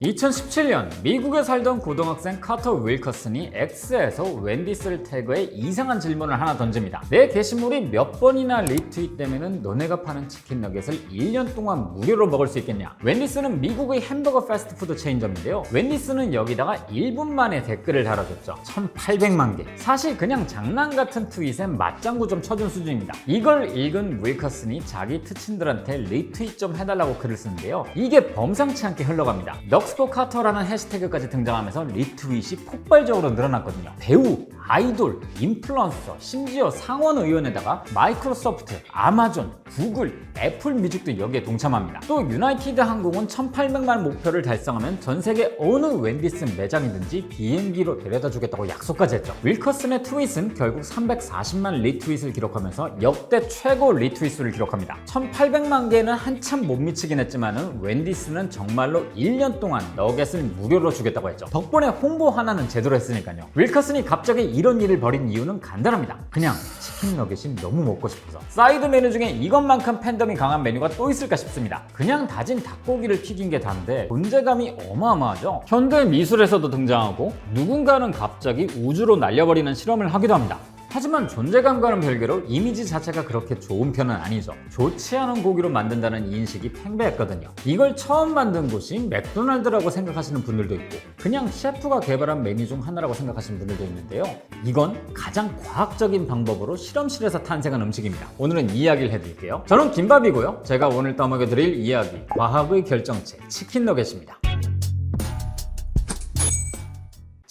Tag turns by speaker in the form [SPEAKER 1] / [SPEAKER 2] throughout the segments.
[SPEAKER 1] 2017년 미국에 살던 고등학생 카터 윌커슨이 X에서 웬디스를 태그해 이상한 질문을 하나 던집니다. 내 게시물이 몇 번이나 리트윗되면 너네가 파는 치킨 너겟을 1년 동안 무료로 먹을 수 있겠냐? 웬디스는 미국의 햄버거 패스트푸드 체인점인데요. 웬디스는 여기다가 1분 만에 댓글을 달아줬죠. 1800만 개. 사실 그냥 장난 같은 트윗에 맞장구 좀 쳐준 수준입니다. 이걸 읽은 윌커슨이 자기 특친들한테 리트윗 좀 해달라고 글을 쓰는데요. 이게 범상치 않게 흘러갑니다. 넉스포 카터라는 해시태그까지 등장하면서 리트윗이 폭발적으로 늘어났거든요. 배우, 아이돌, 인플루언서, 심지어 상원 의원에다가 마이크로소프트, 아마존, 구글, 애플 뮤직도 여기에 동참합니다. 또 유나이티드 항공은 1800만 목표를 달성하면 전 세계 어느 웬디스 매장이든지 비행기로 데려다 주겠다고 약속까지 했죠. 윌커슨의 트윗은 결국 340만 리트윗을 기록하면서 역대 최고 리트윗 수를 기록합니다. 1800만 개는 한참 못 미치긴 했지만은 웬디스는 정말로 1년 동안 너겟을 무료로 주겠다고 했죠. 덕분에 홍보 하나는 제대로 했으니까요. 윌커슨이 갑자기 이런 일을 벌인 이유는 간단합니다. 그냥 치킨 너겟이 너무 먹고 싶어서. 사이드 메뉴 중에 이것만큼 팬덤이 강한 메뉴가 또 있을까 싶습니다. 그냥 다진 닭고기를 튀긴 게 다인데 존재감이 어마어마하죠. 현대 미술에서도 등장하고 누군가는 갑자기 우주로 날려버리는 실험을 하기도 합니다. 하지만 존재감과는 별개로 이미지 자체가 그렇게 좋은 편은 아니죠. 좋지 않은 고기로 만든다는 인식이 팽배했거든요. 이걸 처음 만든 곳이 맥도날드라고 생각하시는 분들도 있고 그냥 셰프가 개발한 메뉴 중 하나라고 생각하시는 분들도 있는데요. 이건 가장 과학적인 방법으로 실험실에서 탄생한 음식입니다. 오늘은 이 이야기를 해드릴게요. 저는 김밥이고요. 제가 오늘 떠먹여드릴 이야기, 과학의 결정체, 치킨 너겟입니다.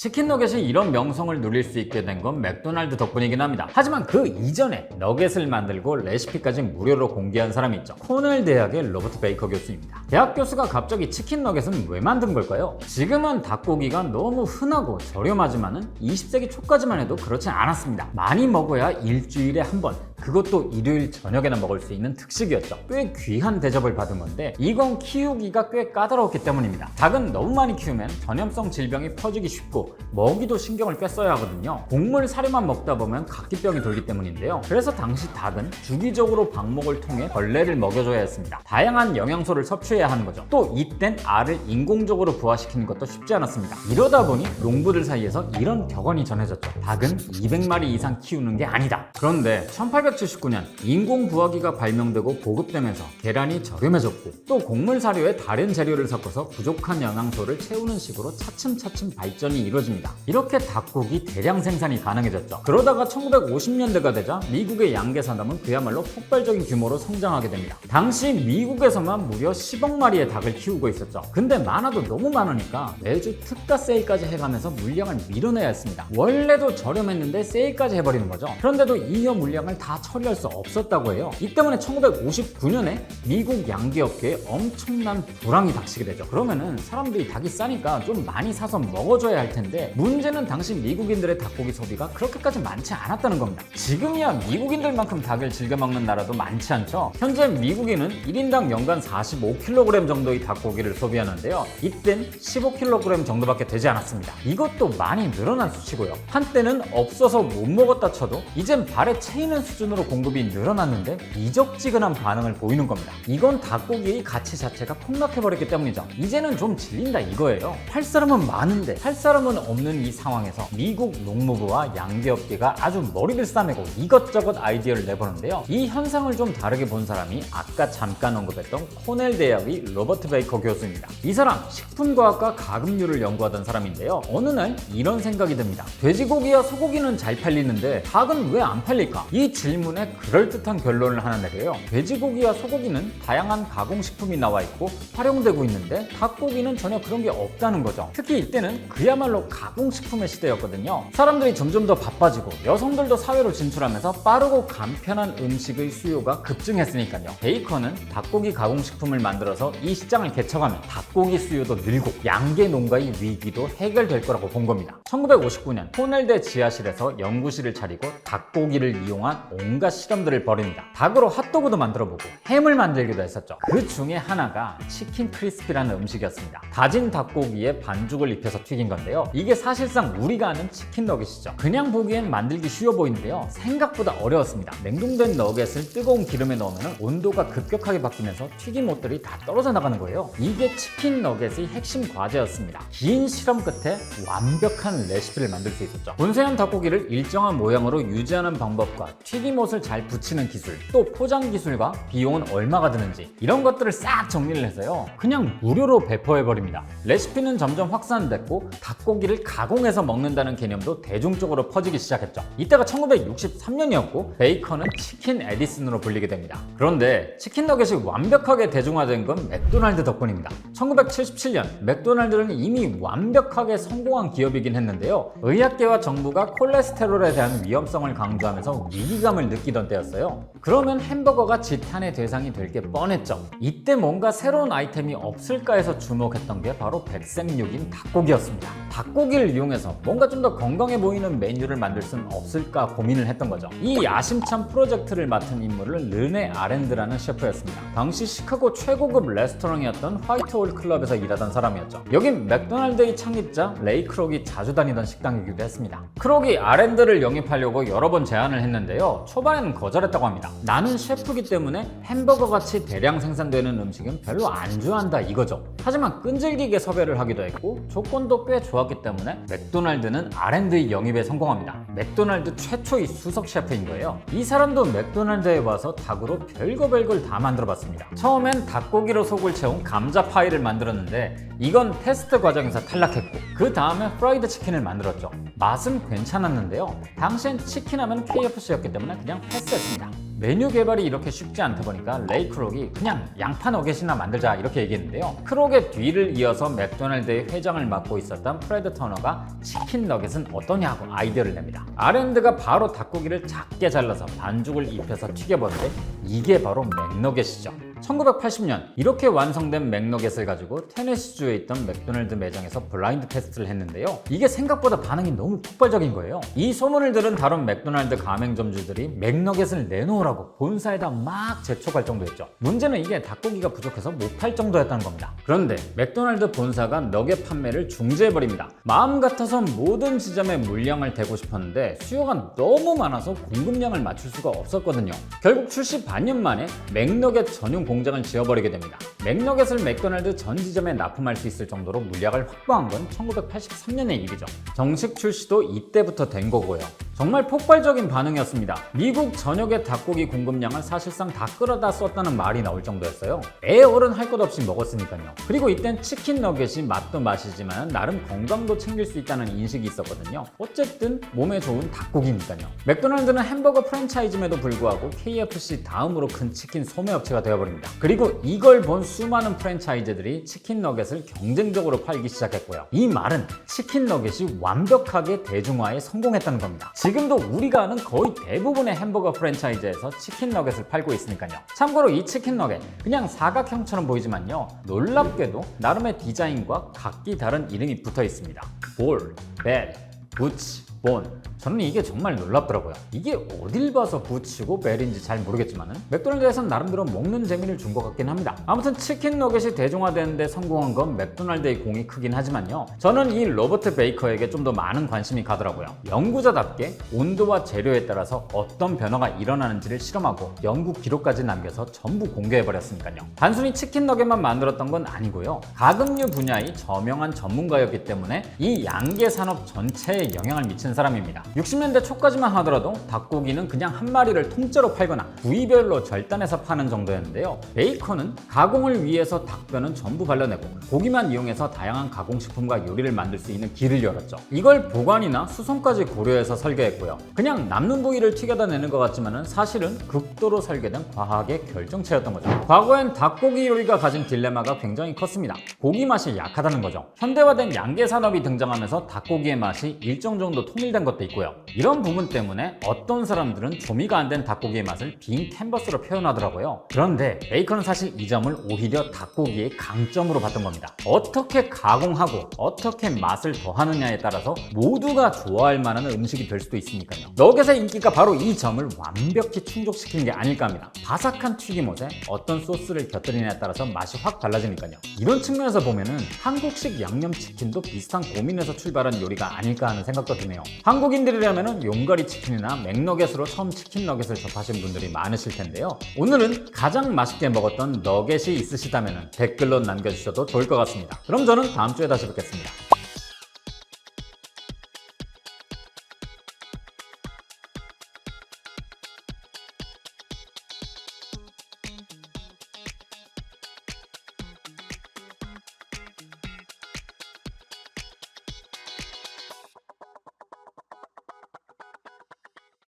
[SPEAKER 1] 치킨 너겟이 이런 명성을 누릴 수 있게 된 건 맥도날드 덕분이긴 합니다. 하지만 그 이전에 너겟을 만들고 레시피까지 무료로 공개한 사람이 있죠. 코넬 대학의 로버트 베이커 교수입니다. 대학 교수가 갑자기 치킨 너겟은 왜 만든 걸까요? 지금은 닭고기가 너무 흔하고 저렴하지만은 20세기 초까지만 해도 그렇진 않았습니다. 많이 먹어야 일주일에 한 번, 그것도 일요일 저녁에나 먹을 수 있는 특식이었죠. 꽤 귀한 대접을 받은 건데 이건 키우기가 꽤 까다로웠기 때문입니다. 닭은 너무 많이 키우면 전염성 질병이 퍼지기 쉽고 먹이도 신경을 꽤 써야 하거든요. 곡물 사료만 먹다 보면 각기병이 돌기 때문인데요. 그래서 당시 닭은 주기적으로 방목을 통해 벌레를 먹여줘야 했습니다. 다양한 영양소를 섭취해야 하는 거죠. 또 이땐 알을 인공적으로 부화시키는 것도 쉽지 않았습니다. 이러다 보니 농부들 사이에서 이런 격언이 전해졌죠. 닭은 200마리 이상 키우는 게 아니다. 그런데 1879년 인공 부화기가 발명되고 보급되면서 계란이 저렴해졌고 또 곡물 사료에 다른 재료를 섞어서 부족한 영양소를 채우는 식으로 차츰차츰 발전이 이루어집니다. 이렇게 닭고기 대량 생산이 가능해졌죠. 그러다가 1950년대가 되자 미국의 양계 산업은 그야말로 폭발적인 규모로 성장하게 됩니다. 당시 미국에서만 무려 10억 마리의 닭을 키우고 있었죠. 근데 많아도 너무 많으니까 매주 특가 세일까지 해가면서 물량을 밀어내야 했습니다. 원래도 저렴했는데 세일까지 해버리는 거죠. 그런데도 이 물량을 다 처리할 수 없었다고 해요. 이 때문에 1959년에 미국 양계업계에 엄청난 불황이 닥치게 되죠. 그러면은 사람들이 닭이 싸니까 좀 많이 사서 먹어줘야 할 텐데 문제는 당시 미국인들의 닭고기 소비가 그렇게까지 많지 않았다는 겁니다. 지금이야 미국인들만큼 닭을 즐겨 먹는 나라도 많지 않죠. 현재 미국인은 1인당 연간 45kg 정도의 닭고기를 소비하는데요. 이땐 15kg 정도밖에 되지 않았습니다. 이것도 많이 늘어난 수치고요. 한때는 없어서 못 먹었다 쳐도 이젠 발에 채이는 수준으로 공급이 늘어났는데 미적지근한 반응을 보이는 겁니다. 이건 닭고기의 가치 자체가 폭락해버렸기 때문이죠. 이제는 좀 질린다 이거예요. 팔 사람은 많은데 살 사람은 없는 이 상황에서 미국 농무부와 양계업계가 아주 머리를 싸매고 이것저것 아이디어를 내보는데요. 이 현상을 좀 다르게 본 사람이 아까 잠깐 언급했던 코넬 대학의 로버트 베이커 교수입니다. 이 사람 식품과학과 가금류를 연구하던 사람인데요. 어느 날 이런 생각이 듭니다. 돼지고기와 소고기는 잘 팔리는데 닭은 왜 안 팔릴까? 이 질문에 그럴듯한 결론을 하나 내려요. 돼지고기와 소고기는 다양한 가공식품이 나와 있고 활용되고 있는데 닭고기는 전혀 그런 게 없다는 거죠. 특히 이때는 그야말로 가공식품의 시대였거든요. 사람들이 점점 더 바빠지고 여성들도 사회로 진출하면서 빠르고 간편한 음식의 수요가 급증했으니까요. 베이커는 닭고기 가공식품을 만들어서 이 시장을 개척하면 닭고기 수요도 늘고 양계 농가의 위기도 해결될 거라고 본 겁니다. 1959년 코넬대 지하실에서 연구실을 차리고 닭고기를 이용한 온갖 실험들을 벌입니다. 닭으로 핫도그도 만들어보고 햄을 만들기도 했었죠. 그 중에 하나가 치킨 크리스피라는 음식이었습니다. 다진 닭고기에 반죽을 입혀서 튀긴 건데요. 이게 사실상 우리가 아는 치킨 너겟이죠. 그냥 보기엔 만들기 쉬워 보이는데요. 생각보다 어려웠습니다. 냉동된 너겟을 뜨거운 기름에 넣으면 온도가 급격하게 바뀌면서 튀김옷들이 다 떨어져 나가는 거예요. 이게 치킨 너겟의 핵심 과제였습니다. 긴 실험 끝에 완벽한 레시피를 만들 수 있었죠. 본세한 닭고기를 일정한 모양으로 유지하는 방법과 튀김옷을 잘 붙이는 기술, 또 포장 기술과 비용은 얼마가 드는지 이런 것들을 싹 정리를 해서요. 그냥 무료로 배포해버립니다. 레시피는 점점 확산됐고 닭고기를 가공해서 먹는다는 개념도 대중적으로 퍼지기 시작했죠. 이때가 1963년이었고 베이컨은 치킨 에디슨으로 불리게 됩니다. 그런데 치킨 너겟이 완벽하게 대중화된 건 맥도날드 덕분입니다. 1977년 맥도날드는 이미 완벽하게 성공한 기업이긴 했는데요. 의학계와 정부가 콜레스테롤에 대한 위험성을 강조하면서 위기감을 느끼던 때였어요. 그러면 햄버거가 지탄의 대상이 될 게 뻔했죠. 이때 뭔가 새로운 아이템이 없을까 해서 주목했던 게 바로 백색육인 닭고기였습니다. 닭고기를 이용해서 뭔가 좀 더 건강해 보이는 메뉴를 만들 수는 없을까 고민을 했던 거죠. 이 야심찬 프로젝트를 맡은 인물은 르네 아렌드라는 셰프였습니다. 당시 시카고 최고급 레스토랑이었던 화이트홀 클럽에서 일하던 사람이었죠. 여긴 맥도날드의 창립자 레이 크록이 자주 다니던 식당이기도 했습니다. 크록이 아렌드를 영입하려고 여러 번 제안을 했는데요. 초반에는 거절했다고 합니다. 나는 셰프기 때문에 햄버거 같이 대량 생산되는 음식은 별로 안 좋아한다 이거죠. 하지만 끈질기게 섭외를 하기도 했고 조건도 꽤 좋았기 때문에 맥도날드는 아렌드의 영입에 성공합니다. 맥도날드 최초의 수석 셰프인 거예요. 이 사람도 맥도날드에 와서 닭으로 별걸 다 만들어봤습니다. 처음엔 닭고기로 속을 채운 감자 파이를 만들었는데 이건 테스트 과정에서 탈락했고 그 다음에 프라이드 치킨을 만들었죠. 맛은 괜찮았는데요. 당시엔 치킨하면 KFC였기 때문에 그냥 패스했습니다. 메뉴 개발이 이렇게 쉽지 않다 보니까 레이 크록이 그냥 양파 너겟이나 만들자 이렇게 얘기했는데요. 크록의 뒤를 이어서 맥도날드의 회장을 맡고 있었던 프레드 터너가 치킨 너겟은 어떠냐고 아이디어를 냅니다. 아렌드가 바로 닭고기를 작게 잘라서 반죽을 입혀서 튀겨보는데 이게 바로 맥너겟이죠. 1980년 이렇게 완성된 맥너겟을 가지고 테네시주에 있던 맥도날드 매장에서 블라인드 테스트를 했는데요. 이게 생각보다 반응이 너무 폭발적인 거예요. 이 소문을 들은 다른 맥도날드 가맹점주들이 맥너겟을 내놓으라고 본사에다 막 재촉할 정도였죠. 문제는 이게 닭고기가 부족해서 못 팔 정도였다는 겁니다. 그런데 맥도날드 본사가 너겟 판매를 중지해버립니다. 마음 같아선 모든 지점에 물량을 대고 싶었는데 수요가 너무 많아서 공급량을 맞출 수가 없었거든요. 결국 출시 반년 만에 맥너겟 전용 공장을 지어버리게 됩니다. 맥너겟을 맥도날드 전 지점에 납품할 수 있을 정도로 물량을 확보한 건 1983년의 일이죠. 정식 출시도 이때부터 된 거고요. 정말 폭발적인 반응이었습니다. 미국 전역의 닭고기 공급량을 사실상 다 끌어다 썼다는 말이 나올 정도였어요. 애 어른 할 것 없이 먹었으니까요. 그리고 이땐 치킨 너겟이 맛도 맛이지만 나름 건강도 챙길 수 있다는 인식이 있었거든요. 어쨌든 몸에 좋은 닭고기니까요. 맥도날드는 햄버거 프랜차이즈임에도 불구하고 KFC 다음으로 큰 치킨 소매업체가 되어버립니다. 그리고 이걸 본 수많은 프랜차이즈들이 치킨 너겟을 경쟁적으로 팔기 시작했고요. 이 말은 치킨 너겟이 완벽하게 대중화에 성공했다는 겁니다. 지금도 우리가 아는 거의 대부분의 햄버거 프랜차이즈에서 치킨 너겟을 팔고 있으니까요. 참고로 이 치킨 너겟 그냥 사각형처럼 보이지만요. 놀랍게도 나름의 디자인과 각기 다른 이름이 붙어 있습니다. 볼, 벨, 부치, 본. 저는 이게 정말 놀랍더라고요. 이게 어딜 봐서 부치고 벨인지 잘 모르겠지만 맥도날드에선 나름대로 먹는 재미를 준 것 같긴 합니다. 아무튼 치킨 너겟이 대중화되는데 성공한 건 맥도날드의 공이 크긴 하지만요. 저는 이 로버트 베이커에게 좀 더 많은 관심이 가더라고요. 연구자답게 온도와 재료에 따라서 어떤 변화가 일어나는지를 실험하고 연구 기록까지 남겨서 전부 공개해버렸으니까요. 단순히 치킨 너겟만 만들었던 건 아니고요. 가금류 분야의 저명한 전문가였기 때문에 이 양계 산업 전체에 영향을 미친 사람입니다. 60년대 초까지만 하더라도 닭고기는 그냥 한 마리를 통째로 팔거나 부위별로 절단해서 파는 정도였는데요. 베이컨은 가공을 위해서 닭뼈는 전부 발라내고 고기만 이용해서 다양한 가공식품과 요리를 만들 수 있는 길을 열었죠. 이걸 보관이나 수송까지 고려해서 설계했고요. 그냥 남는 부위를 튀겨다 내는 것 같지만 사실은 극도로 설계된 과학의 결정체였던 거죠. 과거엔 닭고기 요리가 가진 딜레마가 굉장히 컸습니다. 고기 맛이 약하다는 거죠. 현대화된 양계 산업이 등장하면서 닭고기의 맛이 일정 정도 통일된 것도 있고요. 이런 부분 때문에 어떤 사람들은 조미가 안 된 닭고기의 맛을 빈 캔버스로 표현하더라고요. 그런데 베이컨은 사실 이 점을 오히려 닭고기의 강점으로 봤던 겁니다. 어떻게 가공하고 어떻게 맛을 더하느냐에 따라서 모두가 좋아할 만한 음식이 될 수도 있으니까요. 너겟의 인기가 바로 이 점을 완벽히 충족시키는 게 아닐까 합니다. 바삭한 튀김옷에 어떤 소스를 곁들이냐에 따라서 맛이 확 달라지니까요. 이런 측면에서 보면은 한국식 양념치킨도 비슷한 고민에서 출발한 요리가 아닐까 하는 생각도 드네요. 한국인들이라면은 용가리 치킨이나 맥너겟으로 처음 치킨 너겟을 접하신 분들이 많으실 텐데요. 오늘은 가장 맛있게 먹었던 너겟이 있으시다면 댓글로 남겨주셔도 좋을 것 같습니다. 그럼 저는 다음 주에 다시 뵙겠습니다.